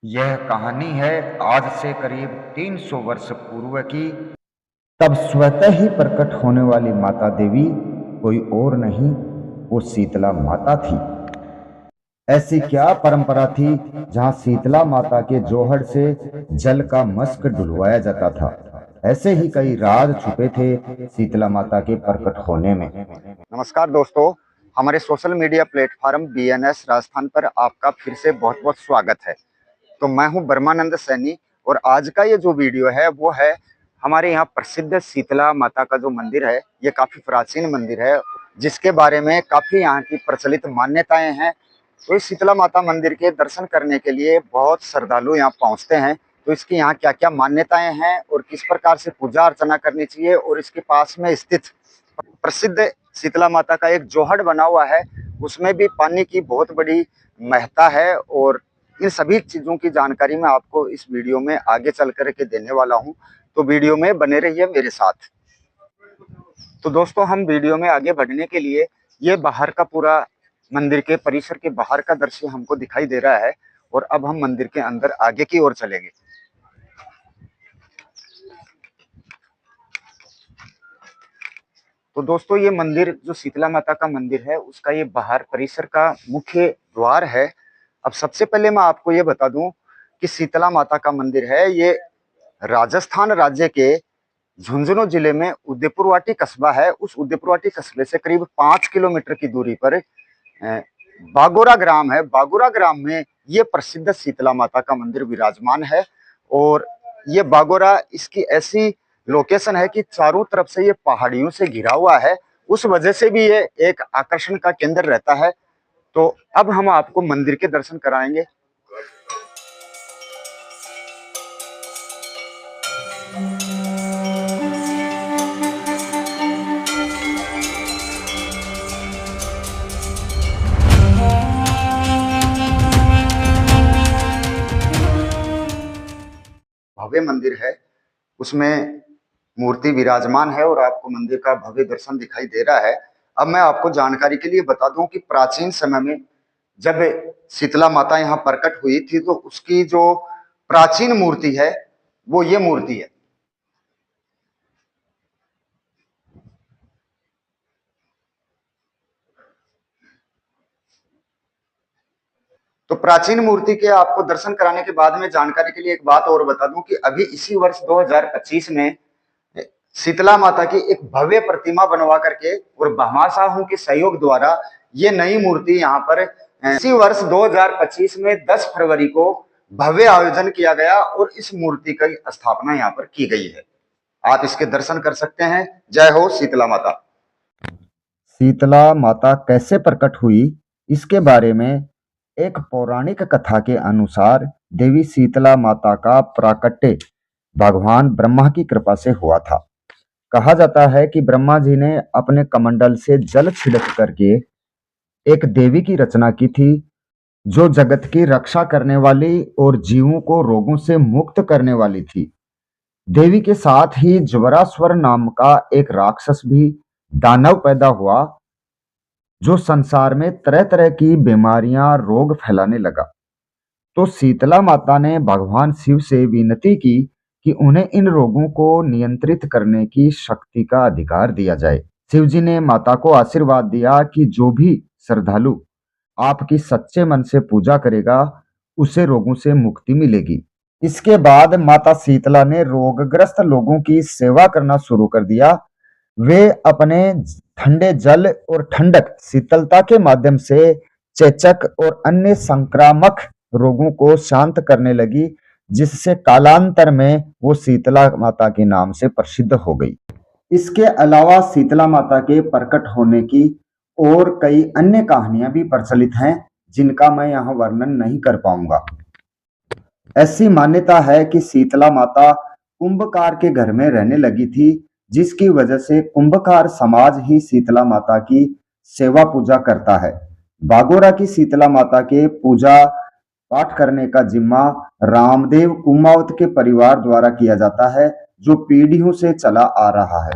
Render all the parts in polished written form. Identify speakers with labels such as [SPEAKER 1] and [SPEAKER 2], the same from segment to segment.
[SPEAKER 1] यह कहानी है आज से करीब 300 वर्ष पूर्व की। तब स्वतः ही प्रकट होने वाली माता देवी कोई और नहीं, वो शीतला माता थी। ऐसी क्या परंपरा थी जहां शीतला माता के जोहड़ से जल का मस्क डुलवाया जाता था। ऐसे ही कई राज छुपे थे शीतला माता के प्रकट होने में।
[SPEAKER 2] नमस्कार दोस्तों, हमारे social media platform BNS Rajasthan पर आपका फिर से बहुत बहुत स्वागत है। तो मैं हूं ब्रह्मानंद सैनी और आज का ये जो वीडियो है वो है हमारे यहाँ प्रसिद्ध शीतला माता का जो मंदिर है। ये काफ़ी प्राचीन मंदिर है जिसके बारे में काफ़ी यहाँ की प्रचलित मान्यताएं हैं। तो इस शीतला माता मंदिर के दर्शन करने के लिए बहुत श्रद्धालु यहाँ पहुँचते हैं। तो इसकी यहाँ क्या क्या मान्यताएं हैं और किस प्रकार से पूजा अर्चना करनी चाहिए, और इसके पास में स्थित प्रसिद्ध शीतला माता का एक जोहड़ बना हुआ है, उसमें भी पानी की बहुत बड़ी महत्ता है। और इन सभी चीज़ों की जानकारी मैं आपको इस वीडियो में आगे चल कर के देने वाला हूं, तो वीडियो में बने रहिए मेरे साथ। तो दोस्तों, हम वीडियो में आगे बढ़ने के लिए ये बाहर का पूरा मंदिर के परिसर के बाहर का दृश्य हमको दिखाई दे रहा है, और अब हम मंदिर के अंदर आगे की ओर चलेंगे। तो दोस्तों, ये मंदिर जो शीतला माता का मंदिर है उसका ये बाहर परिसर का मुख्य द्वार है। अब सबसे पहले मैं आपको ये बता दूं कि शीतला माता का मंदिर है ये राजस्थान राज्य के झुंझुनू जिले में उदयपुरवाटी कस्बा है। उस उदयपुरवाटी कस्बे से करीब 5 किलोमीटर की दूरी पर बागोरा ग्राम है। बागोरा ग्राम में ये प्रसिद्ध शीतला माता का मंदिर विराजमान है। और ये बागोरा इसकी ऐसी लोकेशन है कि चारों तरफ से ये पहाड़ियों से घिरा हुआ है, उस वजह से भी ये एक आकर्षण का केंद्र रहता है। तो अब हम आपको मंदिर के दर्शन कराएंगे। भव्य मंदिर है, उसमें मूर्ति विराजमान है और आपको मंदिर का भव्य दर्शन दिखाई दे रहा है। अब मैं आपको जानकारी के लिए बता दूं कि प्राचीन समय में जब शीतला माता यहाँ प्रकट हुई थी तो उसकी जो प्राचीन मूर्ति है वो ये मूर्ति है। तो प्राचीन मूर्ति के आपको दर्शन कराने के बाद में जानकारी के लिए एक बात और बता दूं कि अभी इसी वर्ष 2025 में शीतला माता की एक भव्य प्रतिमा बनवा करके और भामाशाहों के सहयोग द्वारा ये नई मूर्ति यहाँ पर इसी वर्ष 2025 में 10 फरवरी को भव्य आयोजन किया गया और इस मूर्ति की स्थापना यहाँ पर की गई है। आप इसके दर्शन कर सकते हैं। जय हो शीतला माता।
[SPEAKER 1] शीतला माता कैसे प्रकट हुई, इसके बारे में एक पौराणिक कथा के अनुसार देवी शीतला माता का प्राकट्य भगवान ब्रह्मा की कृपा से हुआ था। कहा जाता है कि ब्रह्मा जी ने अपने कमंडल से जल छिड़क करके एक देवी की रचना की थी, जो जगत की रक्षा करने वाली और जीवों को रोगों से मुक्त करने वाली थी। देवी के साथ ही ज्वरास्वर नाम का एक राक्षस भी दानव पैदा हुआ, जो संसार में तरह तरह की बीमारियां रोग फैलाने लगा। तो शीतला माता ने भगवान शिव से विनती की कि उन्हें इन रोगों को नियंत्रित करने की शक्ति का अधिकार दिया जाए। शिव जी ने माता को आशीर्वाद दिया कि जो भी श्रद्धालु आपकी सच्चे मन से पूजा करेगा उसे रोगों से मुक्ति मिलेगी। इसके बाद माता शीतला ने रोगग्रस्त लोगों की सेवा करना शुरू कर दिया। वे अपने ठंडे जल और ठंडक शीतलता के माध्यम से चेचक और अन्य संक्रामक रोगों को शांत करने लगी, जिससे कालांतर में वो शीतला माता के नाम से प्रसिद्ध हो गई। इसके अलावा शीतला माता के प्रकट होने की और कई अन्य कहानियां भी प्रचलित हैं, जिनका मैं यहाँ वर्णन नहीं कर पाऊंगा। ऐसी मान्यता है कि शीतला माता कुंभकार के घर में रहने लगी थी, जिसकी वजह से कुंभकार समाज ही शीतला माता की सेवा पूजा करता है। बागोरा की शीतला माता के पूजा पाठ करने का जिम्मा रामदेव कुमावत के परिवार द्वारा किया जाता है, जो पीढ़ियों से चला आ रहा है।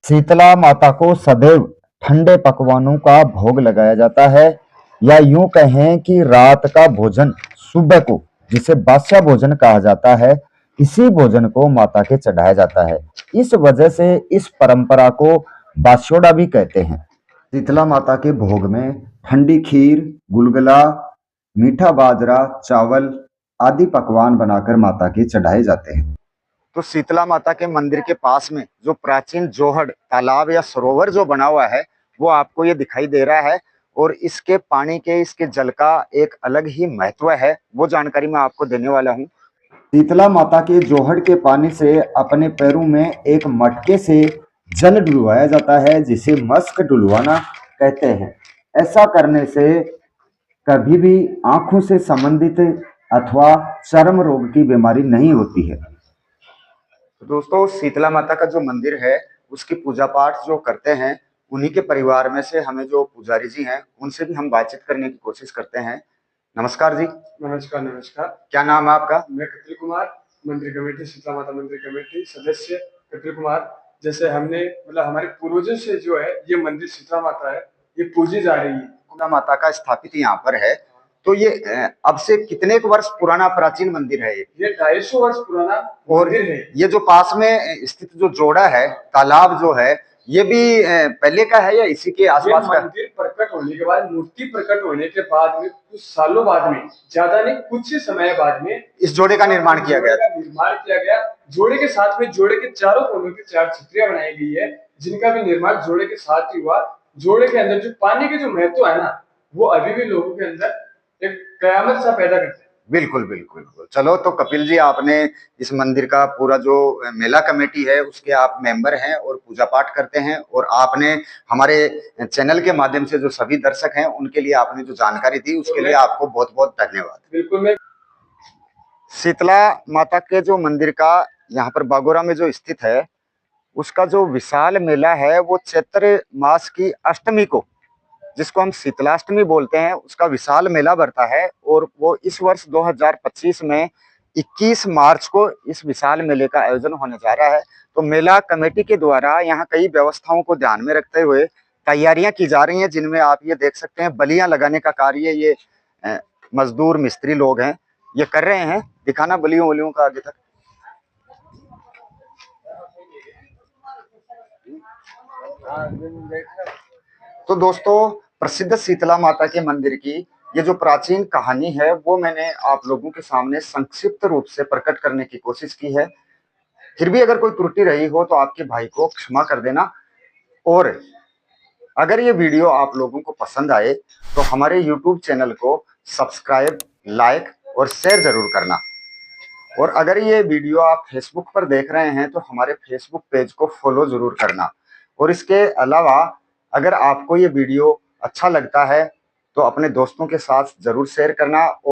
[SPEAKER 1] शीतला माता को सदैव ठंडे पकवानों का भोग लगाया जाता है, या यूं कहें कि रात का भोजन सुबह को जिसे बादशाह भोजन कहा जाता है, इसी भोजन को माता के चढ़ाया जाता है। इस वजह से इस परंपरा को बास्योड़ा भी कहते हैं। शीतला माता के भोग में ठंडी खीर, गुलगुला, मीठा बाजरा, चावल आदि पकवान बनाकर माता के चढ़ाए जाते हैं।
[SPEAKER 2] तो शीतला माता के मंदिर के पास में जो प्राचीन जोहड़ तालाब या सरोवर जो बना हुआ है वो आपको ये दिखाई दे रहा है, और इसके पानी के, इसके जल का एक अलग ही महत्व है, वो जानकारी मैं आपको देने वाला हूँ।
[SPEAKER 1] शीतला माता के जोहड़ के पानी से अपने पैरों में एक मटके से जल डुलवाया जाता है, जिसे मस्क डुलवाना कहते हैं। ऐसा करने से कभी भी आंखों से संबंधित अथवा चर्म रोग की बीमारी नहीं होती है।
[SPEAKER 2] तो दोस्तों, शीतला माता का जो मंदिर है उसकी पूजा पाठ जो करते हैं, उन्हीं के परिवार में से हमें जो पुजारी जी हैं उनसे भी हम बातचीत करने की कोशिश करते हैं। नमस्कार जी।
[SPEAKER 3] नमस्कार नमस्कार।
[SPEAKER 2] क्या नाम है आपका?
[SPEAKER 3] मैं कपिल कुमार, मंदिर कमेटी, शीतला माता मंदिर कमेटी सदस्य कपिल कुमार। जैसे हमने मतलब हमारे पूर्वजों से जो है ये मंदिर शीतला माता है, ये पूजी जा रही है।
[SPEAKER 2] शीतला माता का स्थापित यहाँ पर है, तो ये अब से कितने वर्ष पुराना प्राचीन मंदिर है?
[SPEAKER 3] ये 250 वर्ष पुराना मंदिर है।
[SPEAKER 2] ये जो पास में स्थित जो जोड़ा है, तालाब जो है, ये भी पहले का है या इसी के आसपास का?
[SPEAKER 3] मंदिर प्रकट होने के बाद, मूर्ति प्रकट होने के बाद में कुछ सालों बाद में, ज्यादा नहीं कुछ समय बाद में
[SPEAKER 2] इस जोड़े का निर्माण किया
[SPEAKER 3] गया। जोड़े के साथ में जोड़े के चारों कोनों की 4 छतरियां बनाई गई है, जिनका भी निर्माण जोड़े के साथ ही हुआ। जोड़े के अंदर जो पानी के जो महत्व है ना, वो अभी भी लोगों के अंदर एक कयामत सा पैदा करते हैं।
[SPEAKER 2] बिल्कुल बिल्कुल बिल्कुल। चलो, तो कपिल जी, आपने इस मंदिर का पूरा जो मेला कमेटी है उसके आप मेंबर हैं और पूजा पाठ करते हैं, और आपने हमारे चैनल के माध्यम से जो सभी दर्शक हैं उनके लिए आपने जो जानकारी दी उसके लिए आपको बहुत बहुत धन्यवाद।
[SPEAKER 3] बिल्कुल। मैं
[SPEAKER 2] शीतला माता के जो मंदिर का यहाँ पर बागोरा में जो स्थित है, उसका जो विशाल मेला है वो चैत्र मास की अष्टमी को, जिसको हम शीतलाष्टमी बोलते हैं, उसका विशाल मेला भरता है। और वो इस वर्ष 2025 में 21 मार्च को इस विशाल मेले का आयोजन होने जा रहा है। तो मेला कमेटी के द्वारा यहाँ कई व्यवस्थाओं को ध्यान में रखते हुए तैयारियां की जा रही हैं, जिनमें आप ये देख सकते हैं बलियां लगाने का कार्य ये मजदूर मिस्त्री लोग हैं ये कर रहे हैं। दिखाना बलियों वलियों का आगे तक। तो दोस्तों, प्रसिद्ध शीतला माता के मंदिर की ये जो प्राचीन कहानी है वो मैंने आप लोगों के सामने संक्षिप्त रूप से प्रकट करने की कोशिश की है। फिर भी अगर कोई त्रुटि रही हो तो आपके भाई को क्षमा कर देना। और अगर ये वीडियो आप लोगों को पसंद आए तो हमारे YouTube चैनल को सब्सक्राइब, लाइक और शेयर जरूर करना। और अगर ये वीडियो आप फेसबुक पर देख रहे हैं तो हमारे फेसबुक पेज को फॉलो जरूर करना। और इसके अलावा अगर आपको ये वीडियो अच्छा लगता है तो अपने दोस्तों के साथ जरूर शेयर करना।